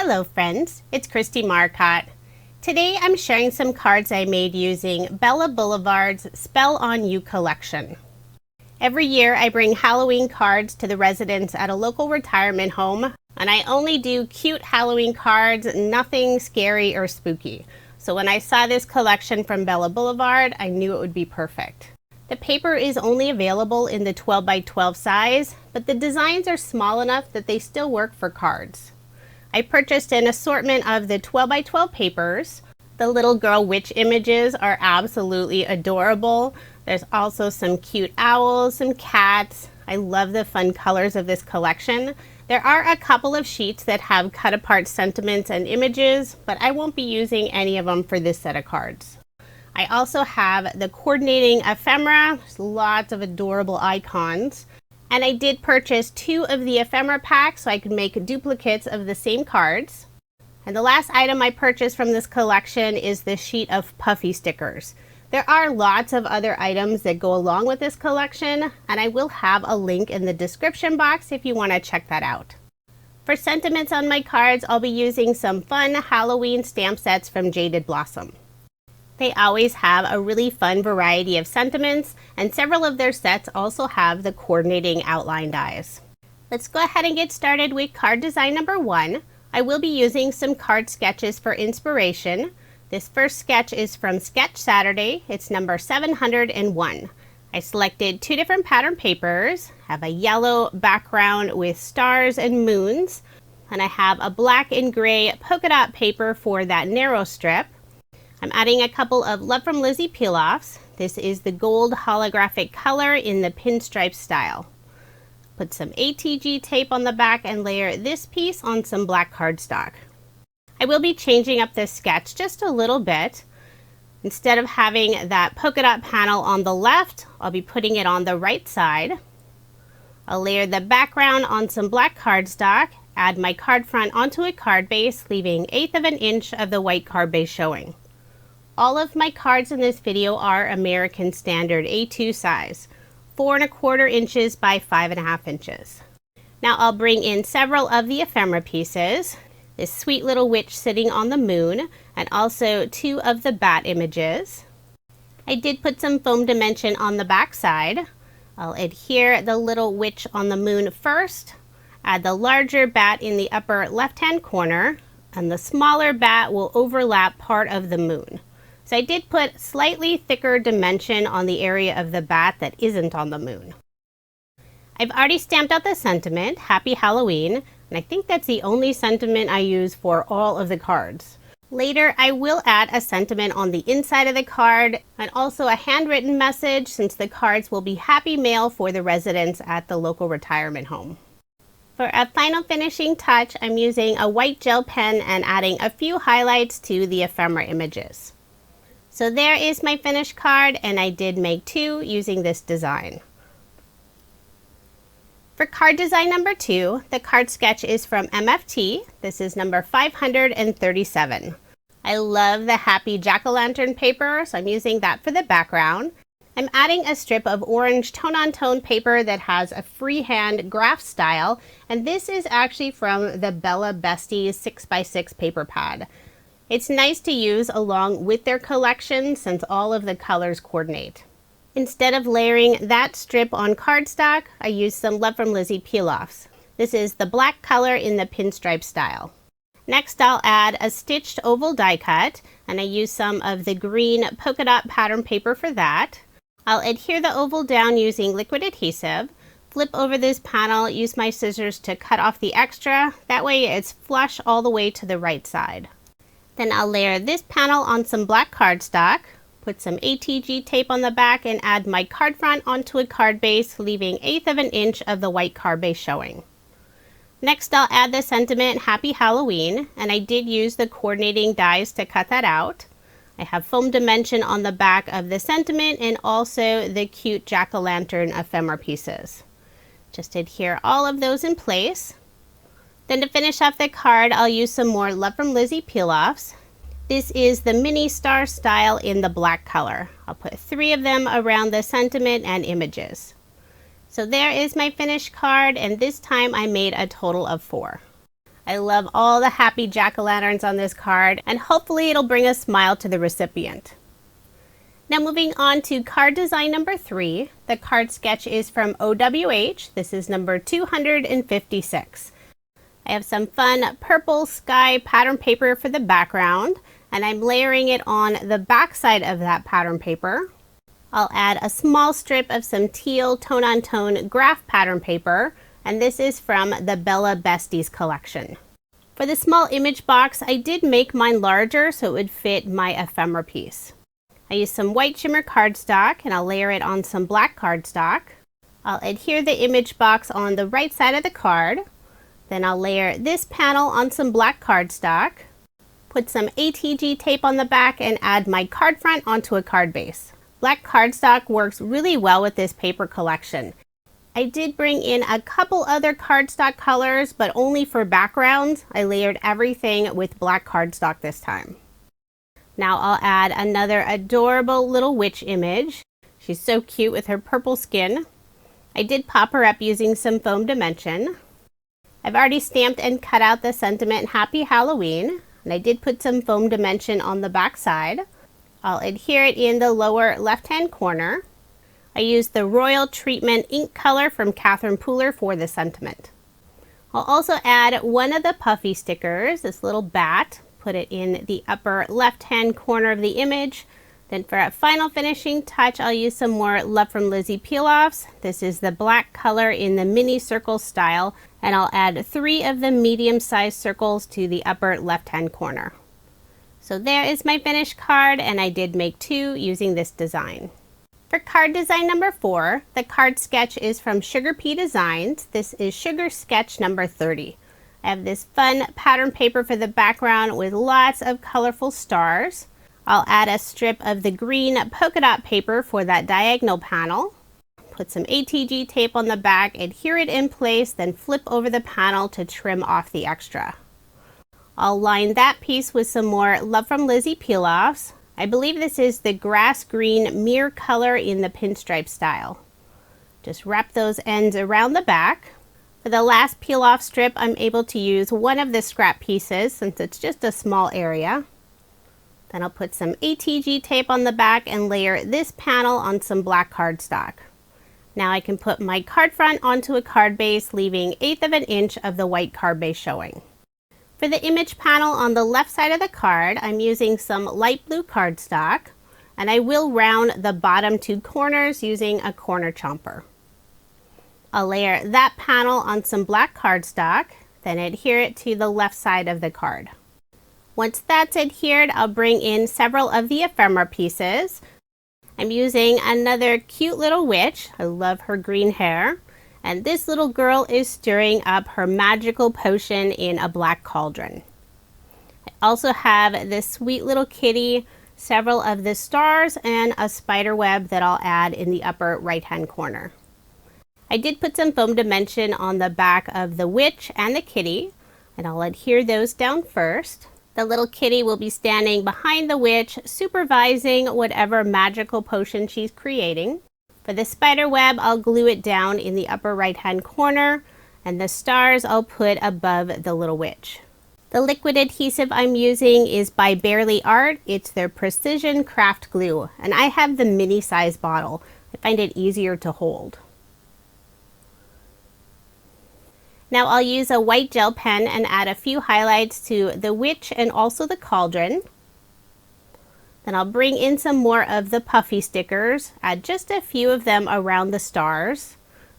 Hello friends, it's Kristie Marcotte. Today I'm sharing some cards I made using Blvd's Spell on You collection. Every year I bring Halloween cards to the residents at a local retirement home, and I only do cute Halloween cards, nothing scary or spooky. So when I saw this collection from Blvd, I knew it would be perfect. The paper is only available in the 12 by 12 size, but the designs are small enough that they still work for cards. I purchased an assortment of the 12 by 12 papers. The little girl witch images are absolutely adorable. There's also some cute owls, some cats. I love the fun colors of this collection. There are a couple of sheets that have cut apart sentiments and images, but I won't be using any of them for this set of cards. I also have the coordinating ephemera. There's lots of adorable icons. And I did purchase 2 of the ephemera packs so I could make duplicates of the same cards. And the last item I purchased from this collection is this sheet of Puffy stickers. There are lots of other items that go along with this collection, and I will have a link in the description box if you want to check that out. For sentiments on my cards, I'll be using some fun Halloween stamp sets from Jaded Blossom. They always have a really fun variety of sentiments, and several of their sets also have the coordinating outline dies. Let's go ahead and get started with card design number 1. I will be using some card sketches for inspiration. This first sketch is from Sketch Saturday. It's number 701. I selected 2 different pattern papers. I have a yellow background with stars and moons, and I have a black and gray polka dot paper for that narrow strip. I'm adding a couple of Love from Lizzie peel-offs. This is the gold holographic color in the pinstripe style. Put some ATG tape on the back and layer this piece on some black cardstock. I will be changing up this sketch just a little bit. Instead of having that polka dot panel on the left, I'll be putting it on the right side. I'll layer the background on some black cardstock, add my card front onto a card base, leaving 1/8 of an inch of the white card base showing. All of my cards in this video are American Standard A2 size, 4 1/4 inches by 5 1/2 inches. Now I'll bring in several of the ephemera pieces, this sweet little witch sitting on the moon, and also 2 of the bat images. I did put some foam dimension on the back side. I'll adhere the little witch on the moon first, add the larger bat in the upper left-hand corner, and the smaller bat will overlap part of the moon. So I did put slightly thicker dimension on the area of the bat that isn't on the moon. I've already stamped out the sentiment, Happy Halloween, and I think that's the only sentiment I use for all of the cards. Later, I will add a sentiment on the inside of the card and also a handwritten message, since the cards will be happy mail for the residents at the local retirement home. For a final finishing touch, I'm using a white gel pen and adding a few highlights to the ephemera images. So there is my finished card, and I did make 2 using this design. For card design number 2, the card sketch is from MFT. This is number 537. I love the happy jack-o'-lantern paper, so I'm using that for the background. I'm adding a strip of orange tone-on-tone paper that has a freehand graph style, and this is actually from the Besties 6x6 paper pad. It's nice to use along with their collection since all of the colors coordinate. Instead of layering that strip on cardstock, I used some Love from Lizzie peel-offs. This is the black color in the pinstripe style. Next, I'll add a stitched oval die cut, and I use some of the green polka dot pattern paper for that. I'll adhere the oval down using liquid adhesive, flip over this panel, use my scissors to cut off the extra. That way it's flush all the way to the right side. Then I'll layer this panel on some black cardstock, put some ATG tape on the back, and add my card front onto a card base, leaving 1/8 of an inch of the white card base showing. Next, I'll add the sentiment Happy Halloween, and I did use the coordinating dies to cut that out. I have foam dimension on the back of the sentiment and also the cute jack-o'-lantern ephemera pieces. Just adhere all of those in place. Then to finish off the card, I'll use some more Love from Lizzie peel-offs. This is the mini star style in the black color. I'll put 3 of them around the sentiment and images. So there is my finished card, and this time I made a total of 4. I love all the happy jack-o'-lanterns on this card, and hopefully it'll bring a smile to the recipient. Now moving on to card design number 3. The card sketch is from OWH. This is number 256. I have some fun purple sky pattern paper for the background, and I'm layering it on the back side of that pattern paper. I'll add a small strip of some teal tone-on-tone graph pattern paper, and this is from the Bella Besties collection. For the small image box, I did make mine larger so it would fit my ephemera piece. I used some white shimmer cardstock, and I'll layer it on some black cardstock. I'll adhere the image box on the right side of the card. Then I'll layer this panel on some black cardstock, put some ATG tape on the back, and add my card front onto a card base. Black cardstock works really well with this paper collection. I did bring in a couple other cardstock colors, but only for backgrounds. I layered everything with black cardstock this time. Now I'll add another adorable little witch image. She's so cute with her purple skin. I did pop her up using some foam dimension. I've already stamped and cut out the sentiment Happy Halloween, and I did put some foam dimension on the back side. I'll adhere it in the lower left-hand corner. I used the Royal Treatment ink color from Catherine Pooler for the sentiment. I'll also add one of the Puffy stickers, this little bat. Put it in the upper left-hand corner of the image. Then for a final finishing touch, I'll use some more Love from Lizzie peel-offs. This is the black color in the mini circle style, and I'll add 3 of the medium-sized circles to the upper left-hand corner. So there is my finished card, and I did make 2 using this design. For card design number 4, the card sketch is from Sugar Pea Designs. This is Sugar Sketch number 30. I have this fun pattern paper for the background with lots of colorful stars. I'll add a strip of the green polka dot paper for that diagonal panel. Put some ATG tape on the back, adhere it in place, then flip over the panel to trim off the extra. I'll line that piece with some more Love from Lizzie peel-offs. I believe this is the grass green mirror color in the pinstripe style. Just wrap those ends around the back. For the last peel-off strip, I'm able to use one of the scrap pieces since it's just a small area. Then I'll put some ATG tape on the back and layer this panel on some black cardstock. Now I can put my card front onto a card base, leaving 1/8 of an inch of the white card base showing. For the image panel on the left side of the card, I'm using some light blue cardstock, and I will round the bottom 2 corners using a corner chomper. I'll layer that panel on some black cardstock, then adhere it to the left side of the card. Once that's adhered, I'll bring in several of the ephemera pieces. I'm using another cute little witch. I love her green hair. And this little girl is stirring up her magical potion in a black cauldron. I also have this sweet little kitty, several of the stars, and a spider web that I'll add in the upper right-hand corner. I did put some foam dimension on the back of the witch and the kitty, and I'll adhere those down first. The little kitty will be standing behind the witch, supervising whatever magical potion she's creating. For the spider web, I'll glue it down in the upper right-hand corner, and the stars I'll put above the little witch. The liquid adhesive I'm using is by Barely Art. It's their Precision Craft Glue, and I have the mini size bottle. I find it easier to hold. Now I'll use a white gel pen and add a few highlights to the witch and also the cauldron. Then I'll bring in some more of the Puffy stickers, add just a few of them around the stars.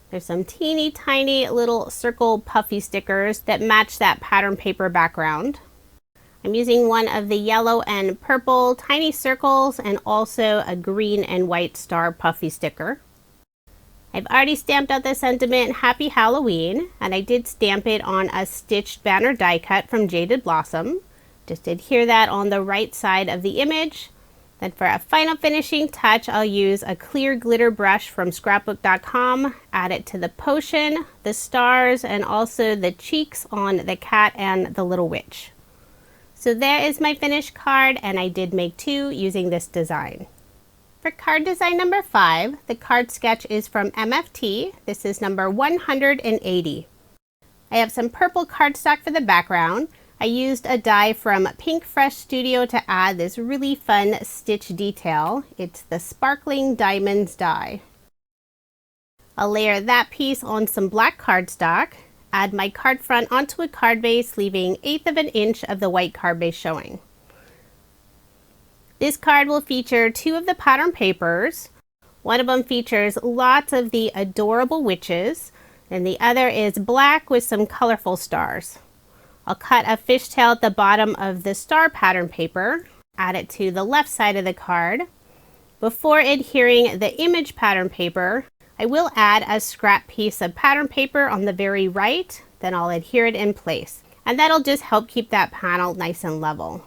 There's some teeny tiny little circle Puffy stickers that match that pattern paper background. I'm using one of the yellow and purple tiny circles and also a green and white star Puffy sticker. I've already stamped out the sentiment Happy Halloween, and I did stamp it on a stitched banner die cut from Jaded Blossom. Just adhere that on the right side of the image. Then for a final finishing touch, I'll use a clear glitter brush from scrapbook.com, add it to the potion, the stars, and also the cheeks on the cat and the little witch. So there is my finished card, and I did make 2 using this design. For card design number 5, the card sketch is from MFT. This is number 180. I have some purple cardstock for the background. I used a die from Pink Fresh Studio to add this really fun stitch detail. It's the Sparkling Diamonds die. I'll layer that piece on some black cardstock, add my card front onto a card base, leaving 1/8 of an inch of the white card base showing. This card will feature 2 of the pattern papers. One of them features lots of the adorable witches, and the other is black with some colorful stars. I'll cut a fishtail at the bottom of the star pattern paper, add it to the left side of the card. Before adhering the image pattern paper, I will add a scrap piece of pattern paper on the very right, then I'll adhere it in place. And that'll just help keep that panel nice and level.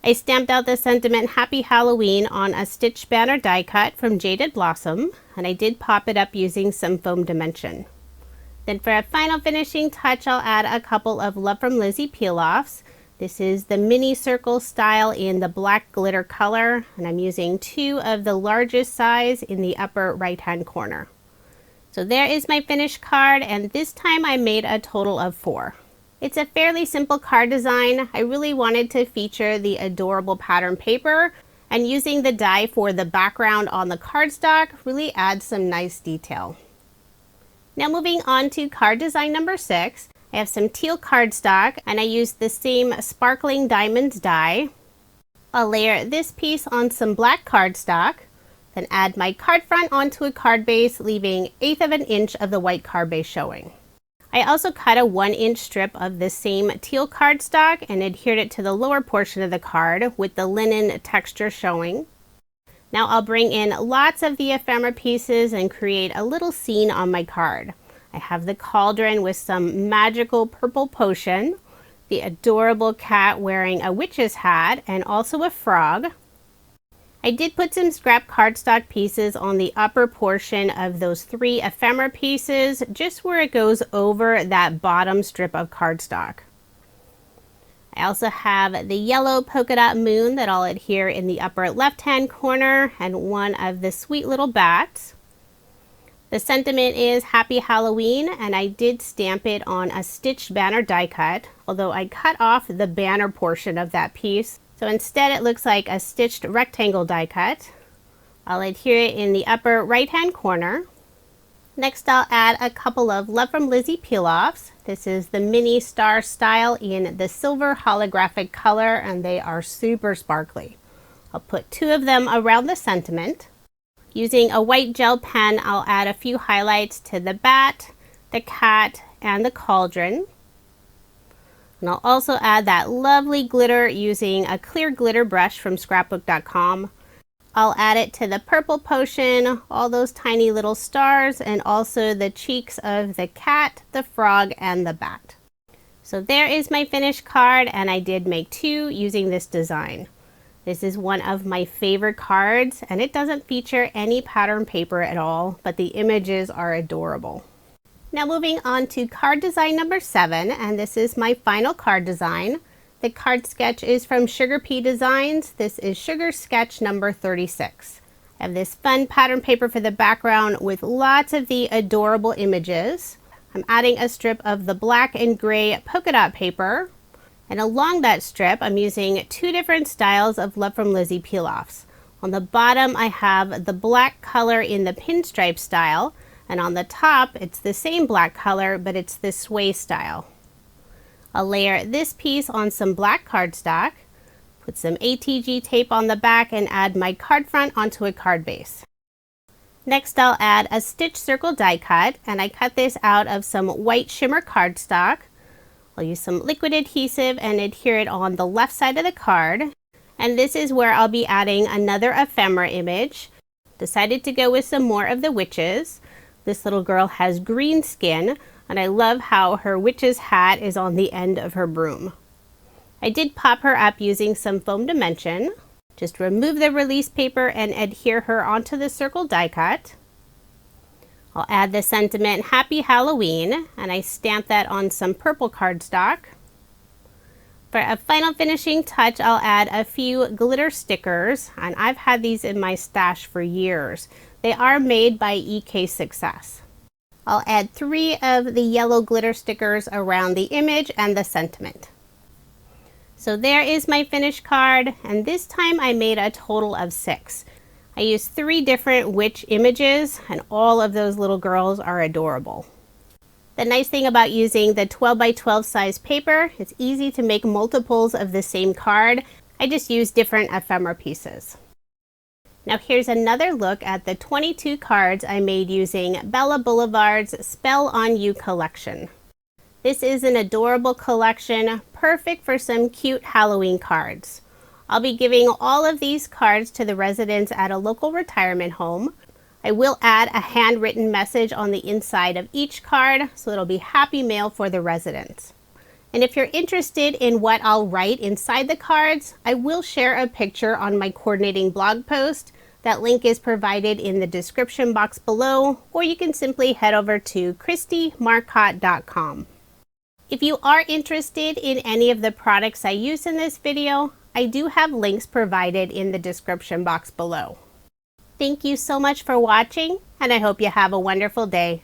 I stamped out the sentiment Happy Halloween on a stitch banner die cut from Jaded Blossom, and I did pop it up using some foam dimension. Then for a final finishing touch, I'll add a couple of Love from Lizzie peel-offs. This is the mini circle style in the black glitter color, and I'm using 2 of the largest size in the upper right hand corner. So there is my finished card, and this time I made a total of 4. It's a fairly simple card design. I really wanted to feature the adorable pattern paper, and using the die for the background on the cardstock really adds some nice detail. Now moving on to card design number 6. I have some teal cardstock, and I used the same Sparkling Diamonds die. I'll layer this piece on some black cardstock, then add my card front onto a card base, leaving 1/8 of an inch of the white card base showing. I also cut a 1-inch strip of the same teal cardstock and adhered it to the lower portion of the card with the linen texture showing. Now I'll bring in lots of the ephemera pieces and create a little scene on my card. I have the cauldron with some magical purple potion, the adorable cat wearing a witch's hat, and also a frog. I did put some scrap cardstock pieces on the upper portion of those 3 ephemera pieces, just where it goes over that bottom strip of cardstock. I also have the yellow polka dot moon that I'll adhere in the upper left hand corner, and one of the sweet little bats. The sentiment is Happy Halloween, and I did stamp it on a stitched banner die cut, although I cut off the banner portion of that piece. So instead it looks like a stitched rectangle die cut. I'll adhere it in the upper right hand corner. Next I'll add a couple of Love from Lizzie peel-offs. This is the mini star style in the silver holographic color, and they are super sparkly. I'll put 2 of them around the sentiment. Using a white gel pen, I'll add a few highlights to the bat, the cat, and the cauldron. And I'll also add that lovely glitter using a clear glitter brush from scrapbook.com. I'll add it to the purple potion, all those tiny little stars, and also the cheeks of the cat, the frog, and the bat. So there is my finished card, and I did make 2 using this design. This is one of my favorite cards, and it doesn't feature any pattern paper at all, but the images are adorable. Now moving on to card design number 7, and this is my final card design. The card sketch is from Sugar Pea Designs. This is Sugar Sketch number 36. I have this fun pattern paper for the background with lots of the adorable images. I'm adding a strip of the black and gray polka dot paper. And along that strip, I'm using 2 different styles of Love from Lizzie peel-offs. On the bottom, I have the black color in the pinstripe style, and on the top, it's the same black color, but it's the sway style. I'll layer this piece on some black cardstock, put some ATG tape on the back, and add my card front onto a card base. Next, I'll add a stitch circle die cut, and I cut this out of some white shimmer cardstock. I'll use some liquid adhesive and adhere it on the left side of the card. And this is where I'll be adding another ephemera image. Decided to go with some more of the witches. This little girl has green skin, and I love how her witch's hat is on the end of her broom. I did pop her up using some foam dimension. Just remove the release paper and adhere her onto the circle die cut. I'll add the sentiment Happy Halloween, and I stamp that on some purple cardstock. For a final finishing touch, I'll add a few glitter stickers, and I've had these in my stash for years. They are made by EK Success. I'll add 3 of the yellow glitter stickers around the image and the sentiment. So there is my finished card, and this time I made a total of 6. I used 3 different witch images, and all of those little girls are adorable. The nice thing about using the 12 by 12 size paper, it's easy to make multiples of the same card. I just use different ephemera pieces. Now here's another look at the 22 cards I made using Bella Boulevard's Spell on You collection. This is an adorable collection, perfect for some cute Halloween cards. I'll be giving all of these cards to the residents at a local retirement home. I will add a handwritten message on the inside of each card, so it'll be happy mail for the residents. And if you're interested in what I'll write inside the cards, I will share a picture on my coordinating blog post. That link is provided in the description box below, or you can simply head over to KristieMarcotte.com. If you are interested in any of the products I use in this video, I do have links provided in the description box below. Thank you so much for watching, and I hope you have a wonderful day.